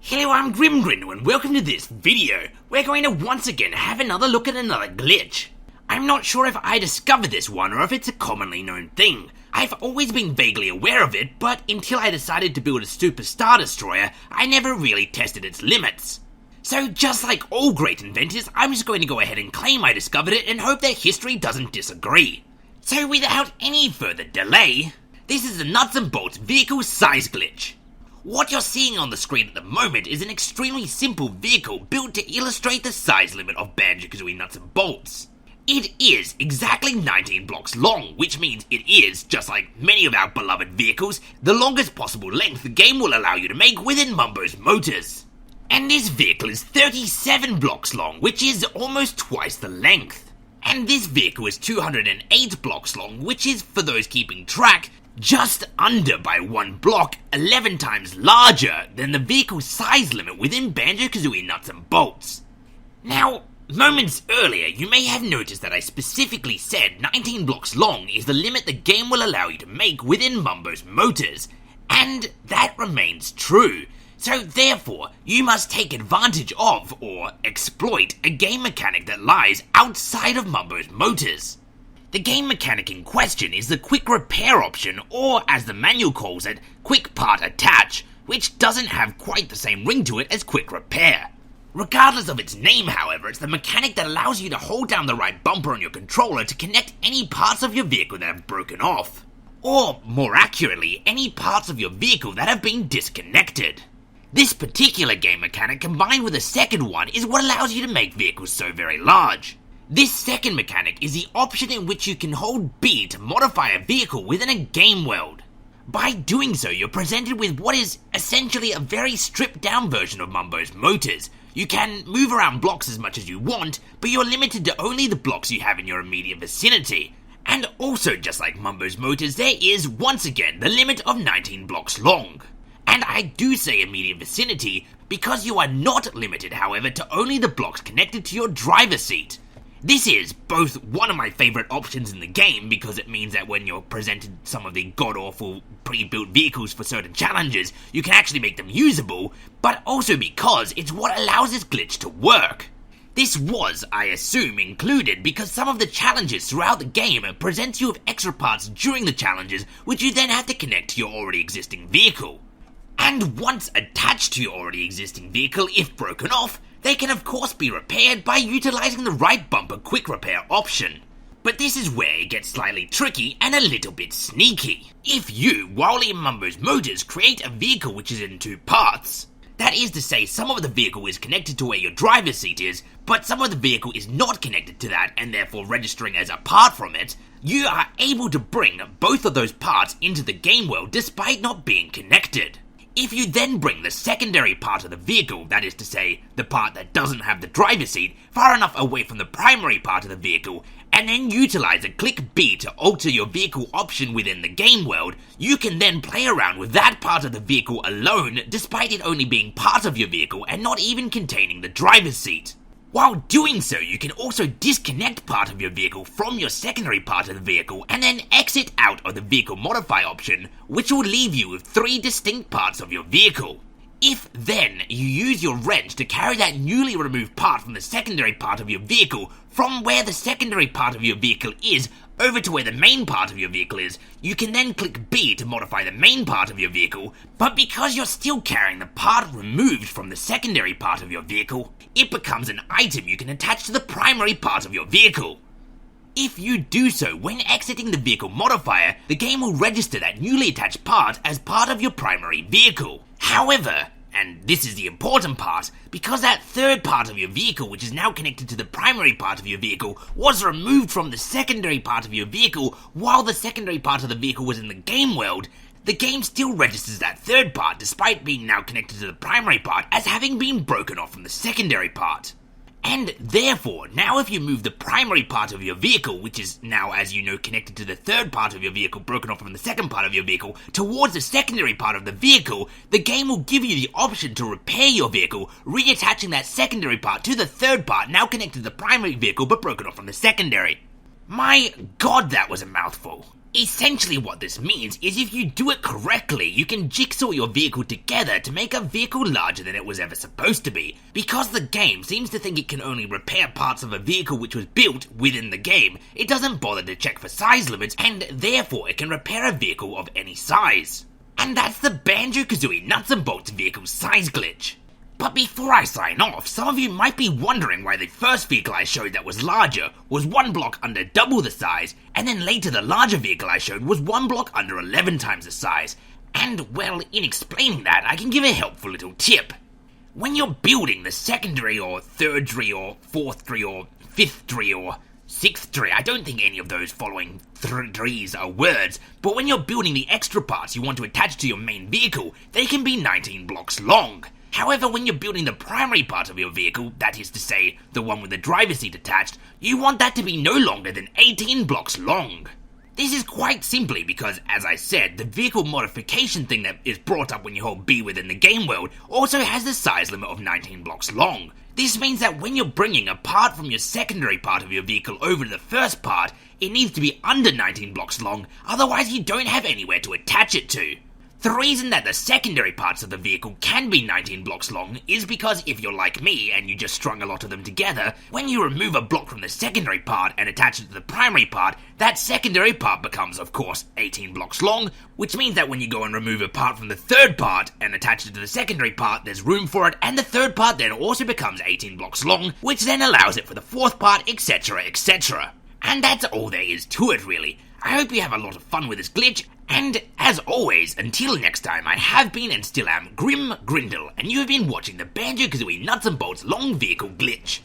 Hello, I'm Grindle and welcome to this video. We're going to once again have another look at another glitch. I'm not sure if I discovered this one or if it's a commonly known thing. I've always been vaguely aware of it, but until I decided to build a Super Star Destroyer, I never really tested its limits. So just like all great inventors, I'm just going to go ahead and claim I discovered it and hope that history doesn't disagree. So without any further delay, this is the nuts and bolts vehicle size glitch. What you're seeing on the screen at the moment is an extremely simple vehicle built to illustrate the size limit of Banjo-Kazooie nuts and bolts. It is exactly 19 blocks long, which means it is, just like many of our beloved vehicles, the longest possible length the game will allow you to make within Mumbo's motors. And this vehicle is 37 blocks long, which is almost twice the length. And this vehicle is 208 blocks long, which is, for those keeping track, just under by one block, 11 times larger than the vehicle size limit within Banjo-Kazooie nuts and bolts. Now, moments earlier, you may have noticed that I specifically said 19 blocks long is the limit the game will allow you to make within Mumbo's motors, and that remains true. So therefore, you must take advantage of, or exploit, a game mechanic that lies outside of Mumbo's motors. The game mechanic in question is the quick repair option, or as the manual calls it, quick part attach, which doesn't have quite the same ring to it as quick repair. Regardless of its name, however, it's the mechanic that allows you to hold down the right bumper on your controller to connect any parts of your vehicle that have broken off. Or, more accurately, any parts of your vehicle that have been disconnected. This particular game mechanic combined with a second one is what allows you to make vehicles so very large. This second mechanic is the option in which you can hold B to modify a vehicle within a game world. By doing so, you're presented with what is essentially a very stripped down version of Mumbo's motors. You can move around blocks as much as you want, but you're limited to only the blocks you have in your immediate vicinity. And also, just like Mumbo's motors, there is, once again, the limit of 19 blocks long. And I do say immediate vicinity because you are not limited, however, to only the blocks connected to your driver's seat. This is both one of my favourite options in the game because it means that when you're presented some of the god-awful pre-built vehicles for certain challenges, you can actually make them usable, but also because it's what allows this glitch to work. This was, I assume, included because some of the challenges throughout the game present you with extra parts during the challenges which you then have to connect to your already existing vehicle. And once attached to your already existing vehicle, if broken off, they can of course be repaired by utilizing the right bumper quick repair option. But this is where it gets slightly tricky and a little bit sneaky. If you, while in Mumbo's motors, create a vehicle which is in two parts, that is to say some of the vehicle is connected to where your driver's seat is, but some of the vehicle is not connected to that and therefore registering as apart from it, you are able to bring both of those parts into the game world despite not being connected. If you then bring the secondary part of the vehicle, that is to say, the part that doesn't have the driver's seat, far enough away from the primary part of the vehicle, and then utilize a click B to alter your vehicle option within the game world, you can then play around with that part of the vehicle alone, despite it only being part of your vehicle and not even containing the driver's seat. While doing so, you can also disconnect part of your vehicle from your secondary part of the vehicle and then exit out of the vehicle modify option, which will leave you with three distinct parts of your vehicle. If then you use your wrench to carry that newly removed part from the secondary part of your vehicle from where the secondary part of your vehicle is over to where the main part of your vehicle is, you can then click B to modify the main part of your vehicle, but because you're still carrying the part removed from the secondary part of your vehicle, it becomes an item you can attach to the primary part of your vehicle. If you do so, when exiting the vehicle modifier, the game will register that newly attached part as part of your primary vehicle. However, and this is the important part, because that third part of your vehicle which is now connected to the primary part of your vehicle was removed from the secondary part of your vehicle while the secondary part of the vehicle was in the game world, the game still registers that third part despite being now connected to the primary part as having been broken off from the secondary part. And therefore, now if you move the primary part of your vehicle, which is now, as you know, connected to the third part of your vehicle broken off from the second part of your vehicle, towards the secondary part of the vehicle, the game will give you the option to repair your vehicle, reattaching that secondary part to the third part now connected to the primary vehicle but broken off from the secondary. My god, that was a mouthful. Essentially what this means is if you do it correctly, you can jigsaw your vehicle together to make a vehicle larger than it was ever supposed to be. Because the game seems to think it can only repair parts of a vehicle which was built within the game, it doesn't bother to check for size limits, and therefore it can repair a vehicle of any size. And that's the Banjo-Kazooie nuts and bolts vehicle size glitch. But before I sign off, some of you might be wondering why the first vehicle I showed that was larger was one block under double the size, and then later the larger vehicle I showed was one block under 11 times the size. And well, in explaining that, I can give a helpful little tip. When you're building the secondary or third tree or fourth tree or fifth tree or sixth tree, I don't think any of those following trees are words, but when you're building the extra parts you want to attach to your main vehicle, they can be 19 blocks long. However, when you're building the primary part of your vehicle, that is to say, the one with the driver's seat attached, you want that to be no longer than 18 blocks long. This is quite simply because, as I said, the vehicle modification thing that is brought up when you hold B within the game world also has the size limit of 19 blocks long. This means that when you're bringing a part from your secondary part of your vehicle over to the first part, it needs to be under 19 blocks long, otherwise you don't have anywhere to attach it to. The reason that the secondary parts of the vehicle can be 19 blocks long is because if you're like me and you just strung a lot of them together, when you remove a block from the secondary part and attach it to the primary part, that secondary part becomes, of course, 18 blocks long, which means that when you go and remove a part from the third part and attach it to the secondary part, there's room for it, and the third part then also becomes 18 blocks long, which then allows it for the fourth part, etc, etc. And that's all there is to it, really. I hope you have a lot of fun with this glitch, and as always, until next time, I have been and still am Grindle, and you have been watching the Banjo-Kazooie Nuts and Bolts Long Vehicle Glitch.